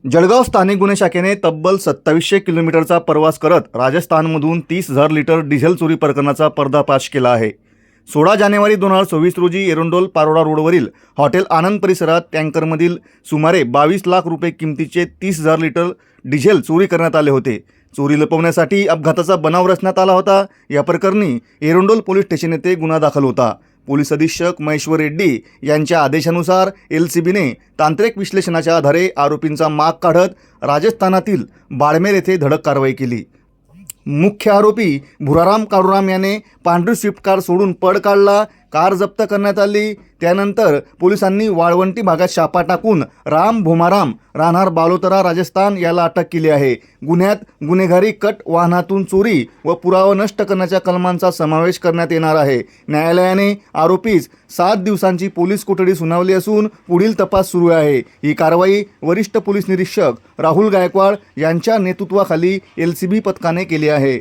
जळगाव स्थानिक गुन्हे शाखेने तब्बल 2700 किलोमीटरचा प्रवास करत राजस्थानमधून 30,000 लिटर डिझेल चोरी प्रकरणाचा पर्दाफाश केला आहे। 16 जानेवारी 2024 रोजी एरंडोल पारोडा रोडवरील हॉटेल आनंद परिसरात टँकरमधील सुमारे 22 लाख रुपये किमतीचे 30,000 लिटर डिझेल चोरी करण्यात आले होते। चोरी लपवण्यासाठी अपघाताचा बनाव रचण्यात आला होता। या प्रकरणी एरंडोल पोलीस स्टेशन येथे गुन्हा दाखल होता। पोलीस अधीक्षक महेश्वर रेड्डी यांच्या आदेशानुसार एलसीबीने तांत्रिक विश्लेषणाच्या आधारे आरोपींचा माग काढत राजस्थानातील बाड़मेर येथे धडक कारवाई केली। मुख्य आरोपी भुराराम काळूराम याने पांढरी स्विफ्ट कार सोडून पळ काढला। कार जप्त करण्यात आली। त्यानंतर पोलिसांनी वाळवंटी भागात छापा टाकून राम भोमाराम राहणार बालोतरा राजस्थान याला अटक केली आहे। गुन्ह्यात गुन्हेगारी कट, वाहनातून चोरी व पुरावा नष्ट करण्याच्या कलमांचा समावेश करण्यात येणार आहे। न्यायालयाने आरोपीस 7 दिवसांची पोलीस कोठडी सुनावली असून पुढील तपास सुरू आहे। ही कारवाई वरिष्ठ पोलीस निरीक्षक राहुल गायकवाड यांच्या नेतृत्वाखाली एलसीबी पथकाने केली आहे।